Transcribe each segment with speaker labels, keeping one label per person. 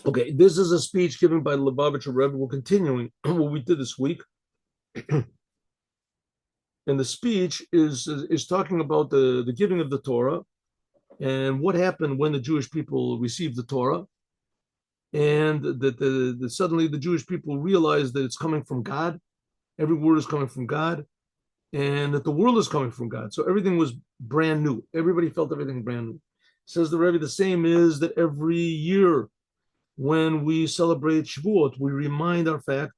Speaker 1: Okay, this is a speech given by the Lubavitcher Rebbe. We're continuing what we did this week. And the speech is talking about the giving of the Torah and what happened when the Jewish people received the Torah, and that suddenly the Jewish people realized that it's coming from God. Every word is coming from God, and that the world is coming from God. So everything was brand new. Everybody felt everything brand new. Says the Rebbe, the same is that every year when we celebrate Shavuot, we remind ourselves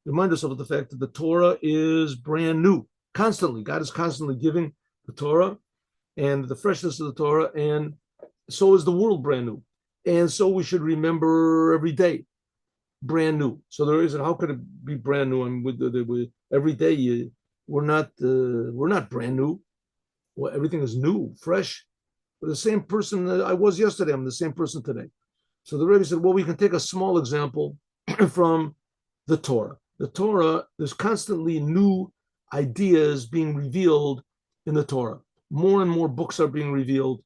Speaker 1: of the fact that the Torah is brand new constantly. God is constantly giving the Torah and the freshness of the Torah, and so is the world brand new. And so we should remember every day brand new. So there isn't. How could it be brand new? And every day we're not brand new. Well, everything is new, fresh. We're the same person that I was yesterday. I'm the same person today. So the Rebbe said, well, we can take a small example from the Torah. The Torah, there's constantly new ideas being revealed in the Torah. More and more books are being revealed,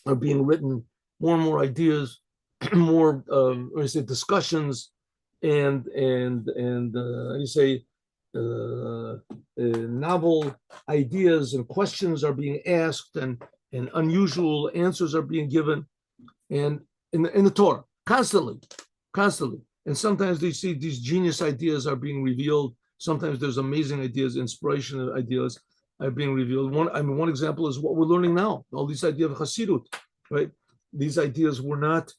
Speaker 1: are being written, more and more ideas, more discussions, and you say novel ideas and questions are being asked, and unusual answers are being given, and in the Torah constantly. And sometimes you see these genius ideas are being revealed. Sometimes there's amazing ideas, inspirational ideas are being revealed. One example is what we're learning now. All these ideas of Hasidut, right? These ideas were not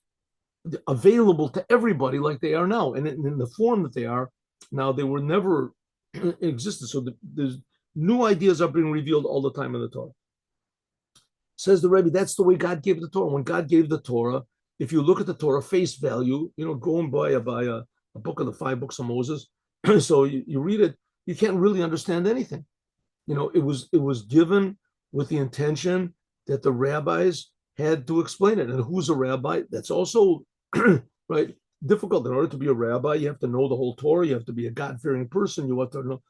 Speaker 1: available to everybody like they are now, and in the form that they are now, they were never existed. So there's new ideas are being revealed all the time in the Torah. Says the Rebbe, that's the way God gave the Torah. When God gave the Torah, if you look at the Torah face value, go and buy a book of the 5 books of Moses. So you read it, you can't really understand anything. It was given with the intention that the rabbis had to explain it. And who's a rabbi? That's also right difficult. In order to be a rabbi, you have to know the whole Torah. You have to be a God-fearing person. You have to know,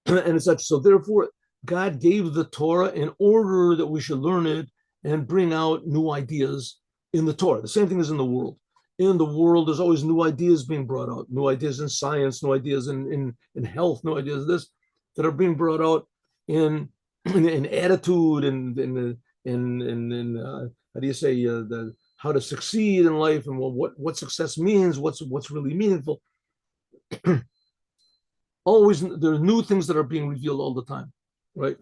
Speaker 1: and it's such. So therefore, God gave the Torah in order that we should learn it and bring out new ideas in the Torah. The same thing is in the world. In the world, there's always new ideas being brought out, new ideas in science, new ideas in health, new ideas this that are being brought out in attitude and how do you say the how to succeed in life, and what success means, what's really meaningful. Always there are new things that are being revealed all the time, right?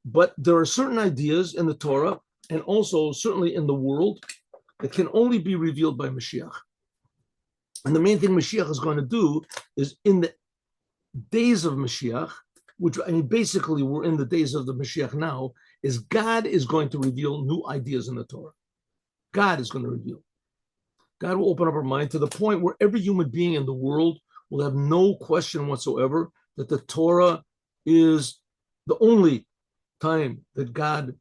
Speaker 1: But there are certain ideas in the Torah and also certainly in the world that can only be revealed by Mashiach. And the main thing Mashiach is going to do is in the days of Mashiach, which basically we're in the days of the Mashiach now, is God is going to reveal new ideas in the Torah. God is going to reveal. God will open up our mind to the point where every human being in the world will have no question whatsoever that the Torah is the only time that God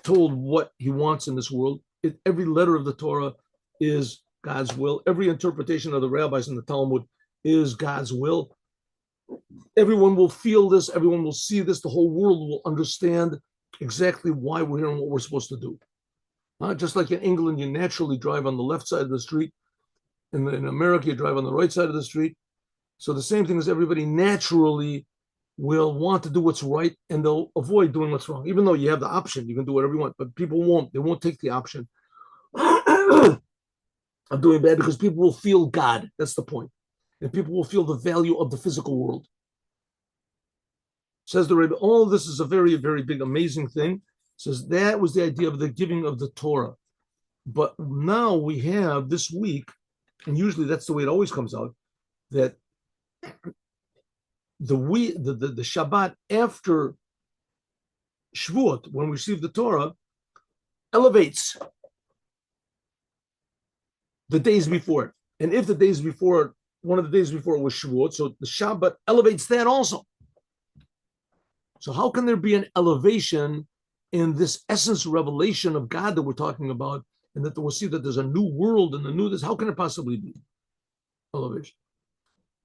Speaker 1: told what he wants in this world. Every letter of the Torah is God's will. Every interpretation of the rabbis in the Talmud is God's will. Everyone will feel this. Everyone will see this. The whole world will understand exactly why we're here and what we're supposed to do. Just like in England, you naturally drive on the left side of the street. In America, you drive on the right side of the street. So the same thing is everybody naturally will want to do what's right, and they'll avoid doing what's wrong. Even though you have the option, you can do whatever you want, but people won't. They won't take the option of doing bad because people will feel God. That's the point. And people will feel the value of the physical world. Says the Rebbe, all this is a very, very big, amazing thing. Says that was the idea of the giving of the Torah. But now we have this week, and usually that's the way it always comes out, that the Shabbat after Shavuot, when we receive the Torah, elevates the days before it. And if the days before it, one of the days before it was Shavuot, so the Shabbat elevates that also. So how can there be an elevation in this essence revelation of God that we're talking about, and that we'll see that there's a new world and the new this? How can it possibly be elevation?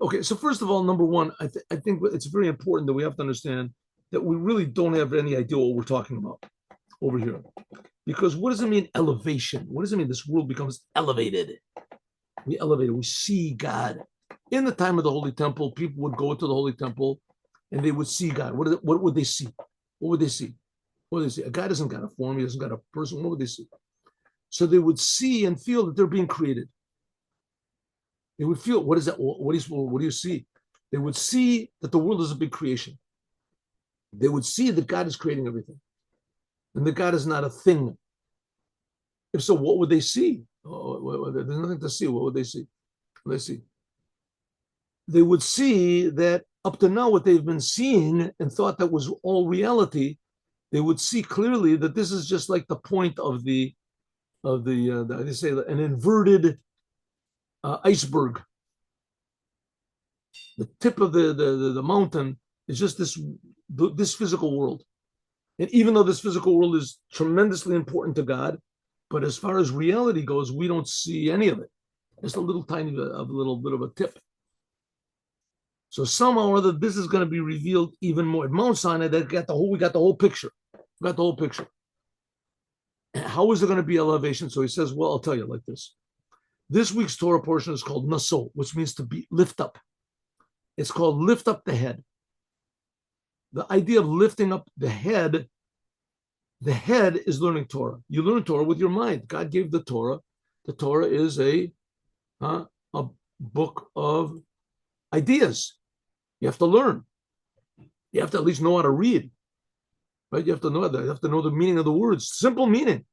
Speaker 1: Okay, so first of all, number one, I think it's very important that we have to understand that we really don't have any idea what we're talking about over here. Because what does it mean, elevation? What does it mean this world becomes elevated? We elevate it. We see God. In the time of the Holy Temple, people would go to the Holy Temple and they would see God. What would they see? What would they see? What would they see? A God hasn't got a form. He hasn't got a person. What would they see? So they would see and feel that they're being created. They would feel, what is that? What do you see? They would see that the world is a big creation. They would see that God is creating everything and that God is not a thing. If so, what would they see? Oh, there's nothing to see. What would they see? What would they see? They would see that up to now, what they've been seeing and thought that was all reality, they would see clearly that this is just like the point of the they say an inverted iceberg. The tip of the mountain is just this physical world. And even though this physical world is tremendously important to God, but as far as reality goes, we don't see any of it. Just a little tiny, a little bit of a tip. So somehow or other, this is going to be revealed even more. At Mount Sinai, we got the whole picture. We got the whole picture. How is there going to be elevation? So he says, well, I'll tell you like this. This week's Torah portion is called Naso, which means to be lift up. It's called lift up the head. The idea of lifting up the head is learning Torah. You learn Torah with your mind. God gave the Torah. The Torah is a book of ideas. You have to learn. You have to at least know how to read. Right? You have to know that. You have to know the meaning of the words. Simple meaning.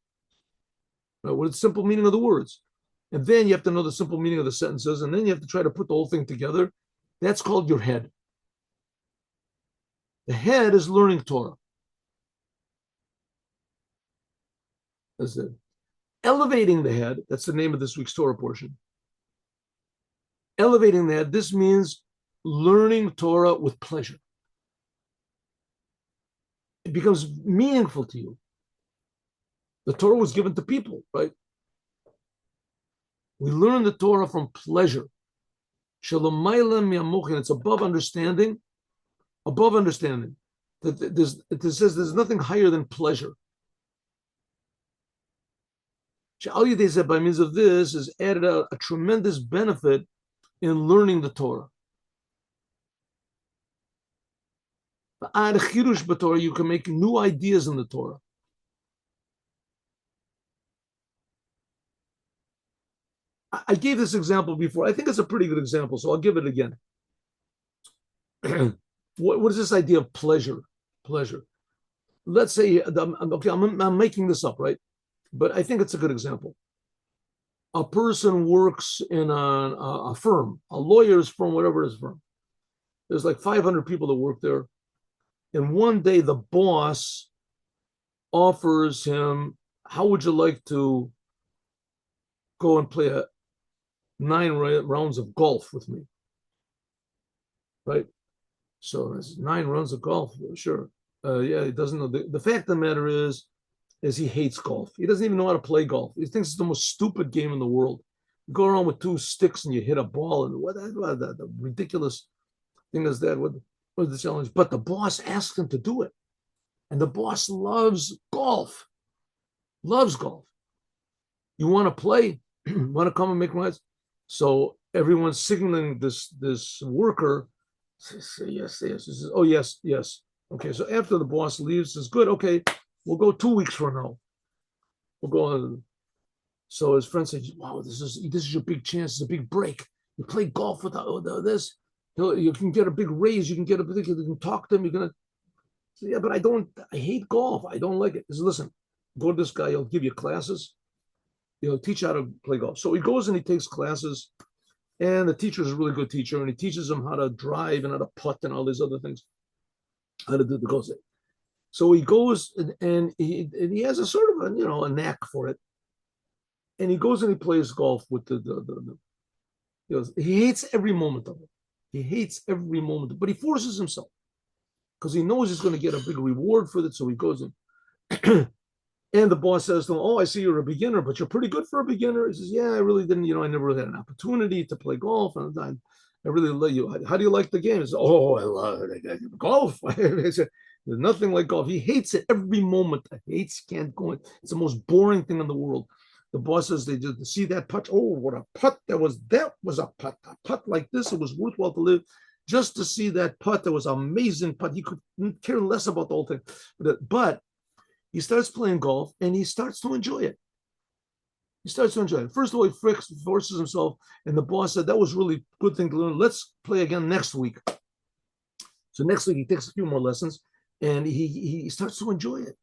Speaker 1: Right? What is the simple meaning of the words? And then you have to know the simple meaning of the sentences. And then you have to try to put the whole thing together. That's called your head. The head is learning Torah. That's it. Elevating the head, that's the name of this week's Torah portion. Elevating the head, this means learning Torah with pleasure. It becomes meaningful to you. The Torah was given to people, right? We learn the Torah from pleasure. It's above understanding. Above understanding. It says there's nothing higher than pleasure. By means of this is added a tremendous benefit in learning the Torah. You can make new ideas in the Torah. I gave this example before. I think it's a pretty good example, so I'll give it again. What is this idea of pleasure? Pleasure. Let's say, okay, I'm making this up, right? But I think it's a good example. A person works in a firm, a lawyer's firm, whatever his firm. There's like 500 people that work there. And one day the boss offers him, how would you like to go and play 9 rounds of golf with me? Right? So that's 9 rounds of golf. Sure. Yeah, he doesn't know. The fact of the matter is he hates golf. He doesn't even know how to play golf. He thinks it's the most stupid game in the world. You go around with 2 sticks and you hit a ball, and what the ridiculous thing is that? What is the challenge? But the boss asked him to do it. And the boss loves golf. Loves golf. You want to play? Want to come and make rides? So everyone's signaling this worker. Say yes, yes. He says, oh, yes, yes. Okay, so after the boss leaves, says, good, okay, we'll go 2 weeks from now. We'll go on. So his friend said, wow, this is your big chance. It's a big break. You play golf with this. You can get a big raise. You can talk to him. You're going to say, yeah, but I hate golf. I don't like it. He says, listen, go to this guy. He'll give you classes. He'll teach you how to play golf. So he goes and he takes classes. And the teacher is a really good teacher. And he teaches him how to drive and how to putt and all these other things. How to do the golf. So he goes and he has a sort of a knack for it. And he goes and he plays golf with he hates every moment of it. He hates every moment, but he forces himself because he knows he's going to get a big reward for it. So he goes in. And the boss says to him, oh, I see you're a beginner, but you're pretty good for a beginner. He says, yeah, I really didn't, I never really had an opportunity to play golf. And I really love you. How do you like the game? He says, oh, I love golf. There's nothing like golf. He hates it every moment. Hates, can't go in. It's the most boring thing in the world. The boss says they just see that putt. Oh, what a putt! That was a putt. A putt like this, it was worthwhile to live. Just to see that putt, that was an amazing putt. He could care less about the whole thing. But he starts playing golf and he starts to enjoy it. He starts to enjoy it. First of all, he forces himself, and the boss said, that was really a good thing to learn. Let's play again next week. So next week, he takes a few more lessons, and he starts to enjoy it.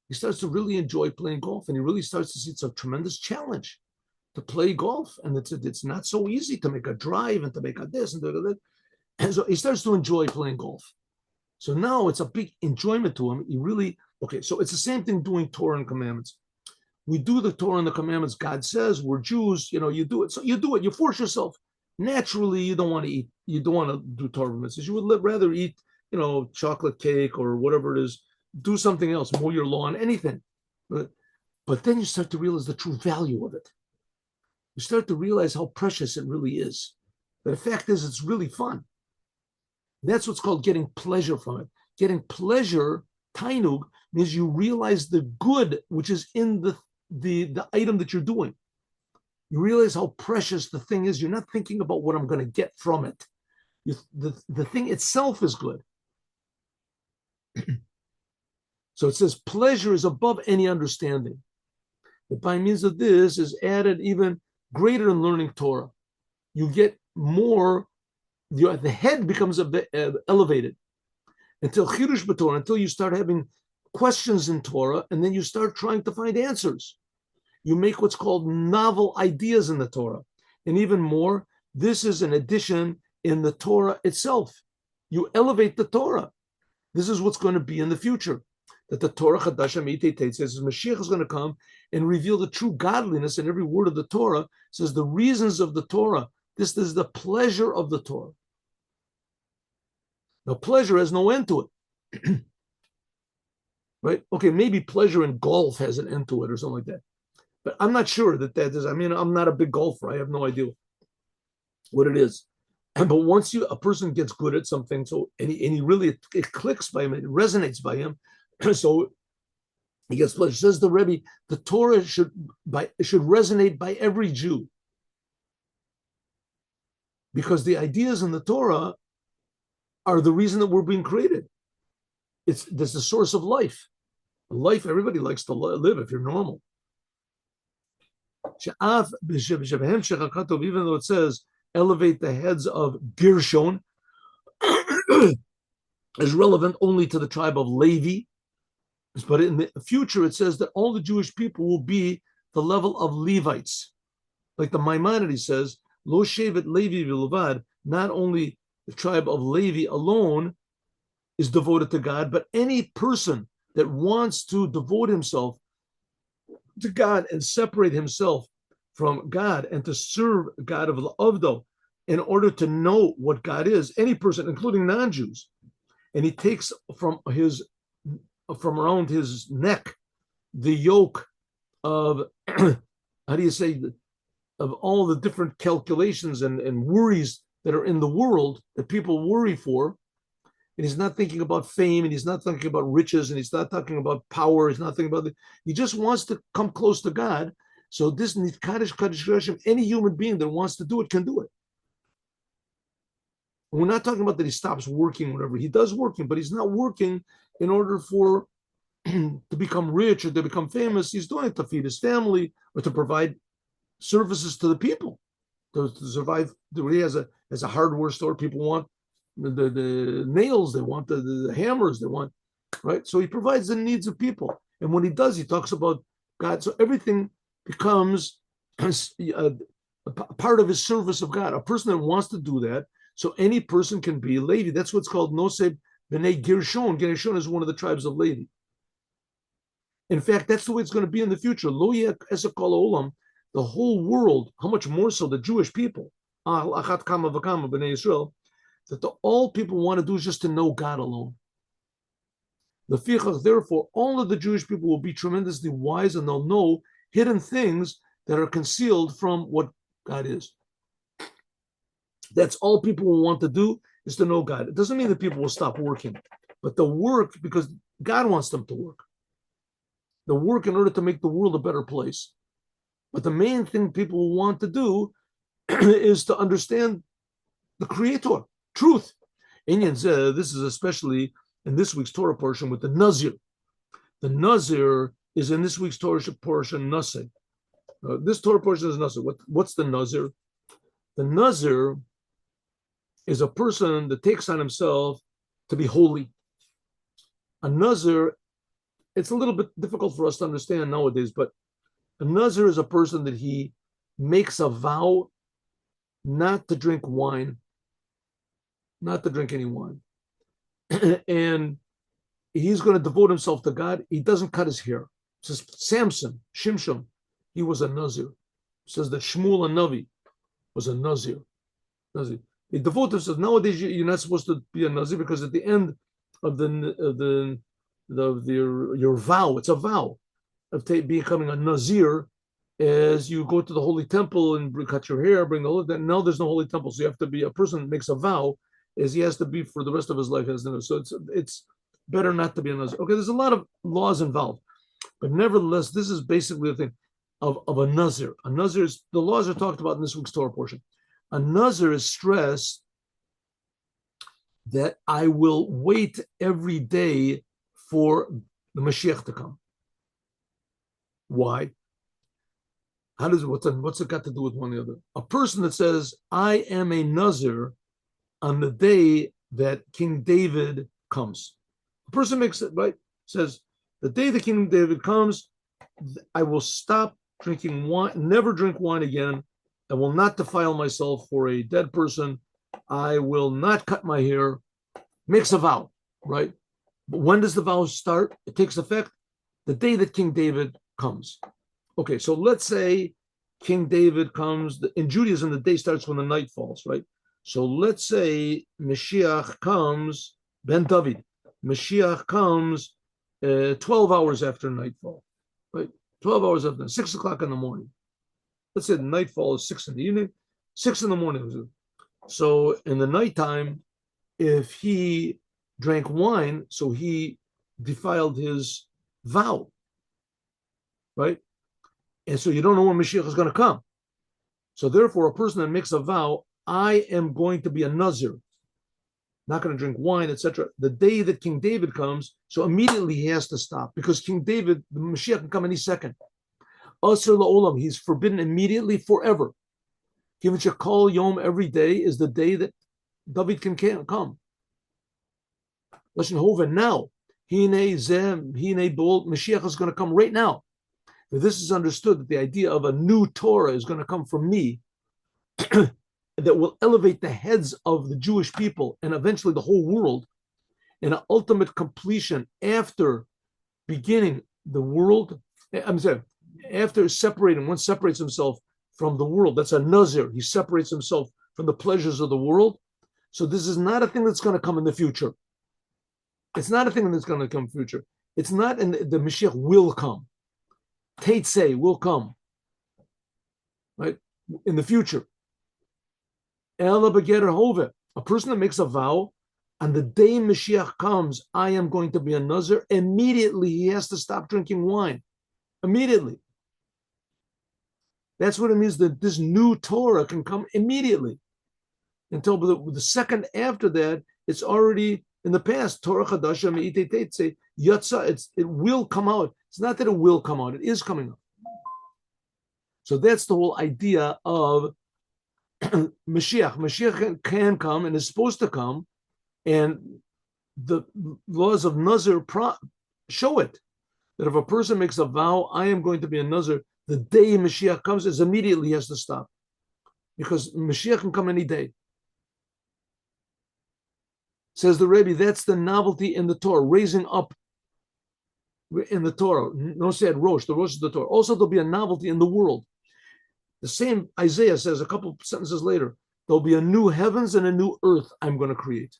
Speaker 1: He starts to really enjoy playing golf, and he really starts to see it's a tremendous challenge to play golf, and it's not so easy to make a drive and to make a this and that. And so he starts to enjoy playing golf. So now it's a big enjoyment to him. He really, okay, so it's the same thing doing Torah and commandments. We do the Torah and the commandments. God says we're Jews, you do it. So you do it, you force yourself. Naturally, you don't want to eat, you don't want to do Torah mitzvahs. You would rather eat, chocolate cake or whatever it is, do something else, mow your lawn, anything. But then you start to realize the true value of it. You start to realize how precious it really is. But the fact is, it's really fun. That's what's called getting pleasure from it. Getting pleasure, tainug, means you realize the good which is in the item that you're doing. You realize how precious the thing is. You're not thinking about what I'm going to get from it. The thing itself is good. So it says pleasure is above any understanding. But by means of this is added even greater in learning Torah. You get more, the head becomes elevated until chidush b'Torah, until you start having questions in Torah, and then you start trying to find answers. You make what's called novel ideas in the Torah. And even more, this is an addition in the Torah itself. You elevate the Torah. This is what's going to be in the future. That the Torah Chadash HaMitet says Moshiach is going to come and reveal the true godliness in every word of the Torah. It says the reasons of the Torah. This is the pleasure of the Torah. Now, pleasure has no end to it. Right? Okay, maybe pleasure in golf has an end to it or something like that. But I'm not sure that is. I mean, I'm not a big golfer. I have no idea what it is. But once a person gets good at something, and he really, it clicks by him, it resonates by him, so he gets pleasure. Says the Rebbe, the Torah should resonate by every Jew. Because the ideas in the Torah are the reason that we're being created. That's the source of life. Life, everybody likes to live if you're normal. Even though it says elevate the heads of Gershon, is relevant only to the tribe of Levi. But in the future, it says that all the Jewish people will be the level of Levites. Like the Maimonides says, Lo Shevet Levi V'Levad, not only the tribe of Levi alone is devoted to God, but any person that wants to devote himself to God and separate himself from God and to serve God of Avdo in order to know what God is, any person, including non-Jews, and he takes from around his neck the yoke of how do you say, of all the different calculations and worries that are in the world that people worry for. And he's not thinking about fame, and he's not thinking about riches, and he's not talking about power. He's not thinking about he just wants to come close to God. So this Kaddish, any human being that wants to do it can do it. We're not talking about that he stops working, whatever. He does working, but he's not working in order for to become rich or to become famous. He's doing it to feed his family or to provide services to the people, to survive. He has a hardware store. People want the nails, they want the hammers, they want, right? So he provides the needs of people. And when he does, he talks about God. So everything becomes a part of his service of God. A person that wants to do that, so any person can be Levi. That's what's called Noseb B'nai Gershon. Gershon is one of the tribes of Levi. In fact, that's the way it's going to be in the future. Lo yeh esek kol ha'olam, the whole world, how much more so the Jewish people, al achat kama v'kama b'nai Yisrael, that all people want to do is just to know God alone. Therefore, all of the Jewish people will be tremendously wise, and they'll know hidden things that are concealed from what God is. That's all people will want to do, is to know God. It doesn't mean that people will stop working. but the work, because God wants them to work. The work in order to make the world a better place. But the main thing people want to do is to understand the Creator, truth. This is especially in this week's Torah portion with the Nazir. The Nazir is in this week's Torah portion, Naseh. This Torah portion is Nazir. What's the Nazir? The Nazir is a person that takes on himself to be holy. A Nazir, it's a little bit difficult for us to understand nowadays, but a Nazir is a person that he makes a vow not to drink wine, not to drink any wine. And he's going to devote himself to God. He doesn't cut his hair. It says Samson, Shimshon, he was a Nazir. It says that Shmuel Navi was a Nazir. They devote themselves. Nowadays, you're not supposed to be a Nazir because at the end of your vow, it's a vow of becoming a Nazir, as you go to the holy temple and cut your hair, bring the holy. Now there's no holy temple, so you have to be a person that makes a vow, as he has to be for the rest of his life. So it's better not to be a Nazir. Okay, there's a lot of laws involved, but nevertheless, this is basically the thing of a Nazir. A Nazir is, the laws are talked about in this week's Torah portion. A Nazir is stressed that I will wait every day for the Moshiach to come. Why? What's it got to do with one another? A person that says, I am a Nazir on the day that King David comes. A person makes it, right? Says, the day that King David comes, I will stop drinking wine, never drink wine again. I will not defile myself for a dead person. I will not cut my hair. Makes a vow, right? But when does the vow start? It takes effect the day that King David comes. Okay, so let's say King David comes. In Judaism, the day starts when the night falls, right? So let's say Moshiach comes, Ben David. Moshiach comes 12 hours after nightfall, right? 12 hours after, 6 o'clock in the morning. Let's say the nightfall is 6 in the evening, 6 in the morning. So in the nighttime, if he drank wine, so he defiled his vow, right? And so you don't know when Mashiach is going to come. So therefore, a person that makes a vow, I am going to be a Nazir, not going to drink wine, etc. The day that King David comes, so immediately he has to stop because King David, the Mashiach can come any second. Asr la'olam, he's forbidden immediately forever. Given Shekol Yom every day is the day that David can come. Listen, Hova, now, Hine Zem, Hine Bol, Mashiach is going to come right now. If this is understood that the idea of a new Torah is going to come from me, that will elevate the heads of the Jewish people and eventually the whole world in an ultimate completion after beginning the world. I'm sorry, after separating, one separates himself from the world. That's a Nazir. He separates himself from the pleasures of the world. So this is not a thing that's going to come in the future. It's not a thing that's going to come in the future. It's not in the Mashiach will come. Teitzei will come. Right? In the future. Ela begetter hove. A person that makes a vow, on the day Mashiach comes, I am going to be a Nazir. Immediately he has to stop drinking wine. Immediately. That's what it means that this new Torah can come immediately. Until the second after that, it's already in the past. Torah Chadasha Me'ite Yatsa. It will come out. It's not that it will come out. It is coming out. So that's the whole idea of Mashiach. Mashiach can come and is supposed to come, and the laws of Nazir show it. That if a person makes a vow, I am going to be a Nazir, the day Mashiach comes is immediately he has to stop. Because Mashiach can come any day. Says the Rebbe, that's the novelty in the Torah, raising up in the Torah. No said Rosh, the Rosh is the Torah. Also, there'll be a novelty in the world. The same Isaiah says a couple sentences later, there'll be a new heavens and a new earth I'm going to create.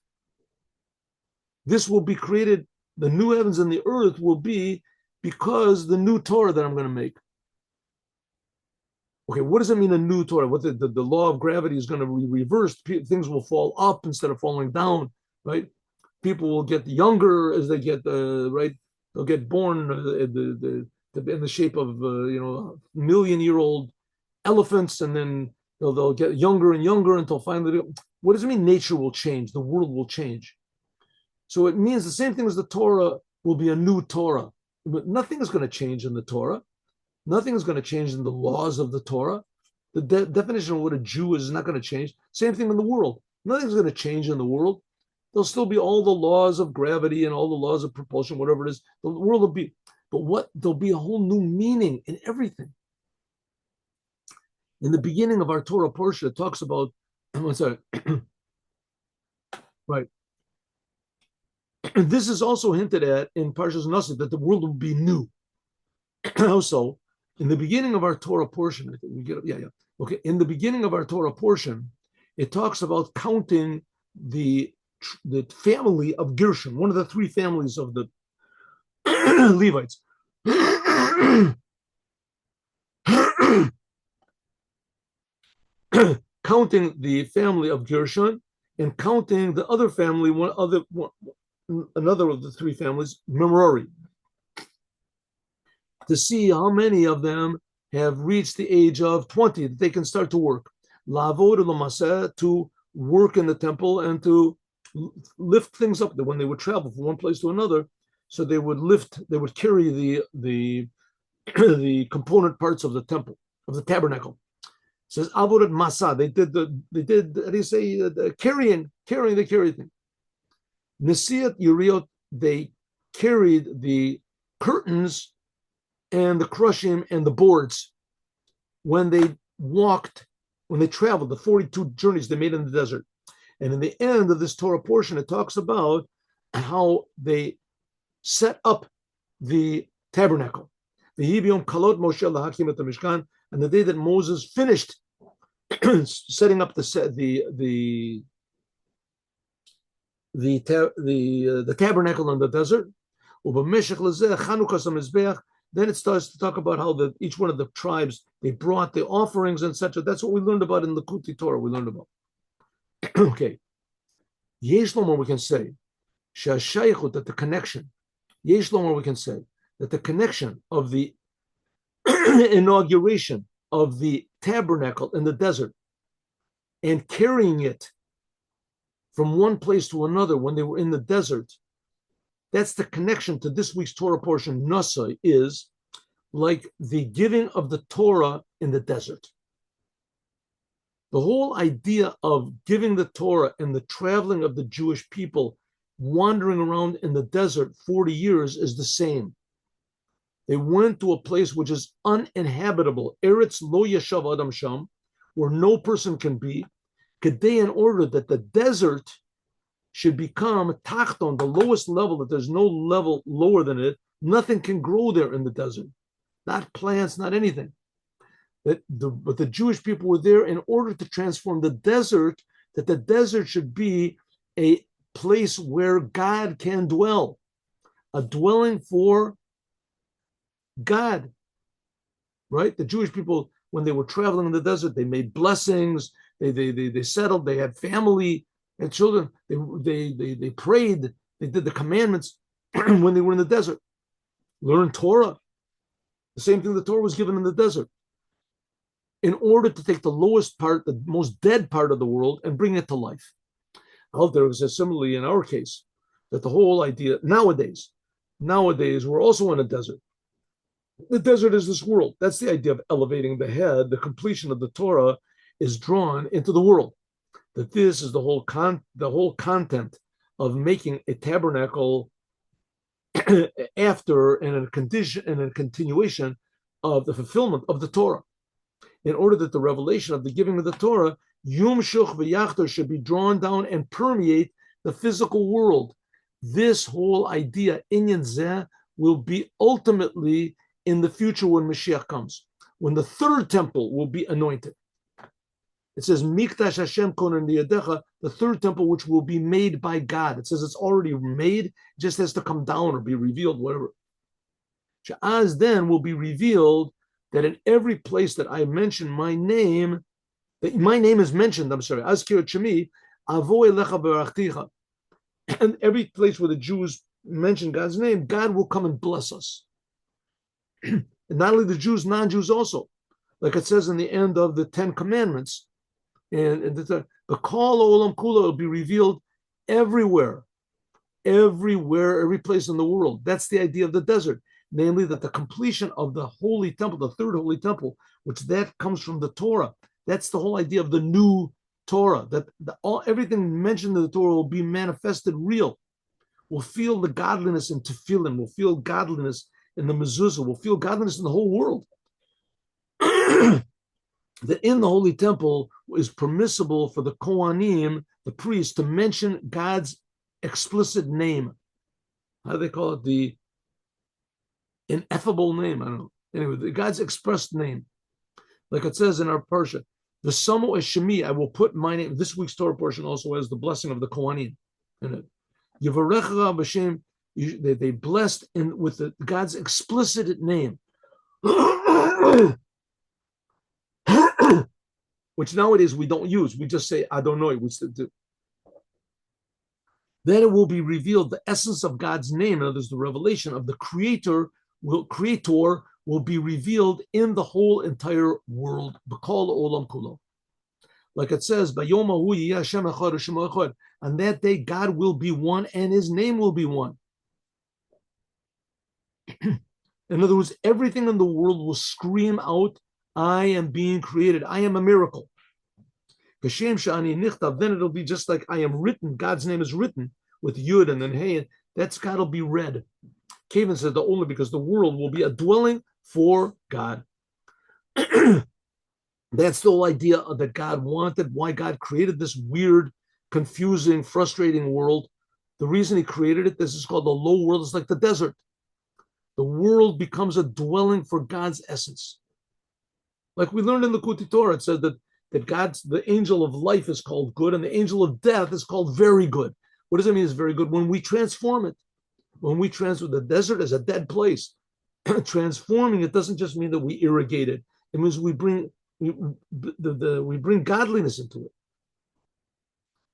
Speaker 1: This will be created, the new heavens and the earth will be because the new Torah that I'm going to make. Okay, what does it mean, a new Torah? What the law of gravity is going to be reversed. Things will fall up instead of falling down, right? people will get younger as they get right. They'll get born in the shape of 1,000,000-year-old elephants, and then they'll get younger and younger until finally. What does it mean? Nature will change. The world will change. So it means the same thing as the Torah will be a new Torah. But nothing is going to change in the Torah. Nothing is going to change in the laws of the Torah. The definition of what a Jew is not going to change. Same thing in the world. Nothing's going to change in the world. There'll still be all the laws of gravity and all the laws of propulsion, whatever it is. The world will be, but there'll be a whole new meaning in everything. In the beginning of our Torah portion, it talks about, I'm sorry, right. This is also hinted at in Parshas Nasi, that the world will be new. Also, in the beginning of our Torah portion, I think we get, okay. In the beginning of our Torah portion, it talks about counting the family of Gershon, one of the three families of the Levites. Counting the family of Gershon and counting the other family, another of the three families, Merari, to see how many of them have reached the age of 20, that they can start to work. Lavod l'maseh, to work in the temple and to lift things up. That when they would travel from one place to another, so they would carry the component parts of the temple, of the tabernacle. It says avodat masa. They did how do you say, the carrying thing. Nesiat Uriot, they carried the curtains and the crushim and the boards when they traveled, the 42 journeys they made in the desert. And in the end of this Torah portion, it talks about how they set up the tabernacle. And the day that Moses finished setting up the tabernacle in the desert, then it starts to talk about how each one of the tribes, they brought the offerings, etc. That's what we learned about in the Kuti Torah. We learned about. Okay. Yesh Lomar, we can say, that the connection, Yesh Lomar, we can say, that the connection of the inauguration of the tabernacle in the desert and carrying it from one place to another when they were in the desert, that's the connection to this week's Torah portion. Nasa is like the giving of the Torah in the desert. The whole idea of giving the Torah and the traveling of the Jewish people wandering around in the desert 40 years is the same. They went to a place which is uninhabitable, Eretz lo yashav adam sham, where no person can be, Kedei, in order that the desert should become tachton, the lowest level, that there's no level lower than it. Nothing can grow there in the desert, not plants, not anything. But the Jewish people were there in order to transform the desert, that the desert should be a place where God can dwell, a dwelling for God, right? The Jewish people, when they were traveling in the desert, they made blessings, they settled, they had family and children, they prayed, they did the commandments when they were in the desert. Learn Torah. The same thing, the Torah was given in the desert, in order to take the lowest part, the most dead part of the world, and bring it to life. There was similarly in our case, that the whole idea, nowadays, we're also in a desert. The desert is this world. That's the idea of elevating the head. The completion of the Torah is drawn into the world. That this is the whole content of making a tabernacle after and in a condition and a continuation of the fulfillment of the Torah. In order that the revelation of the giving of the Torah, Yum Shuch v'Yachter, should be drawn down and permeate the physical world. This whole idea, Inyan Zeh, will be ultimately in the future when Mashiach comes, when the third temple will be anointed. It says, Mikdash Hashem konen liyadecha, the third temple which will be made by God. It says it's already made, it just has to come down or be revealed, whatever. As then will be revealed that in every place that I mention my name, that my name is mentioned, Azkir Shemi, Avo Elecha Berachticha. And every place where the Jews mention God's name, God will come and bless us. And not only the Jews, non-Jews also. Like it says in the end of the Ten Commandments, and the Kol Olam Kula will be revealed everywhere, every place in the world. That's the idea of the desert, namely that the completion of the Holy Temple, the third Holy Temple, which that comes from the Torah. That's the whole idea of the new Torah, that everything mentioned in the Torah will be manifested real. We'll feel the godliness in tefillin. We'll feel godliness in the mezuzah. We'll feel godliness in the whole world. That in the Holy Temple is permissible for the Kohanim, the priests, to mention God's explicit name. How do they call it? The ineffable name. I don't know. Anyway, God's expressed name. Like it says in our parsha, the Samo Eshemi, I will put my name. This week's Torah portion also has the blessing of the Kohanim in it. Yevarecha b'Shem, they blessed with God's explicit name, which nowadays we don't use. We just say Adonai. Then it will be revealed the essence of God's name. In other words, the revelation of the Creator will be revealed in the whole entire world. B'kol olam kulo. Like it says, Bayom hahu yiyeh Hashem echad u'shemo echad. On that day, God will be one and his name will be one. In other words, everything in the world will scream out, I am being created. I am a miracle. Then it'll be just like I am written. God's name is written with Yud and then Hey. That's God will be read. Kevin said the only because the world will be a dwelling for God. That's the whole idea that God wanted, why God created this weird, confusing, frustrating world. The reason he created it, this is called the low world. It's like the desert. The world becomes a dwelling for God's essence. Like we learned in the Kuti Torah, it said that the angel of life is called good and the angel of death is called very good. What does it mean it's very good? When we transform it, when we transform the desert as a dead place, transforming it doesn't just mean that we irrigate it. It means we bring godliness into it.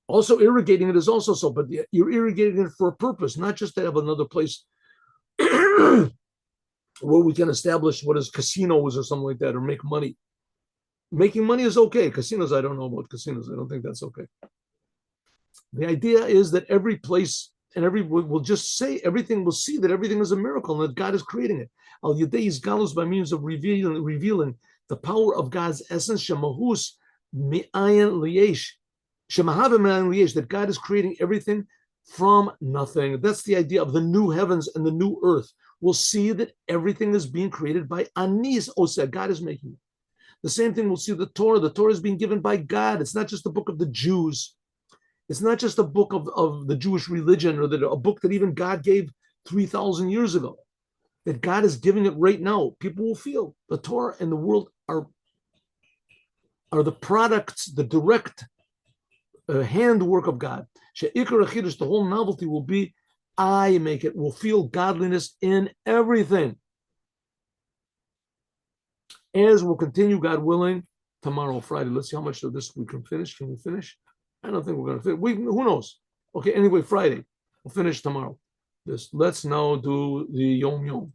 Speaker 1: Also, irrigating it is also so, but you're irrigating it for a purpose, not just to have another place where we can establish what is casinos or something like that, or make money. Making money is okay. Casinos, I don't know about casinos. I don't think that's okay. The idea is that every place and will just say everything, will see that everything is a miracle and that God is creating it. Al Yadei Galus, by means of revealing the power of God's essence, Shemahus Mi'ayin Liyesh, Shemahave Mi'ayin Liyesh, that God is creating everything from nothing. That's the idea of the new heavens and the new earth. We'll see that everything is being created by Anis Oseh. God is making it. The same thing we'll see the Torah. The Torah is being given by God. It's not just the book of the Jews. It's not just a book of the Jewish religion or a book that even God gave 3,000 years ago. That God is giving it right now. People will feel the Torah and the world are the products, the direct handwork of God. The whole novelty will be, I make it. We'll feel godliness in everything. As we'll continue, God willing, tomorrow, Friday. Let's see how much of this we can finish. Can we finish? I don't think we're going to finish. Who knows? Okay, anyway, Friday. We'll finish tomorrow. Let's now do the Yom Yom.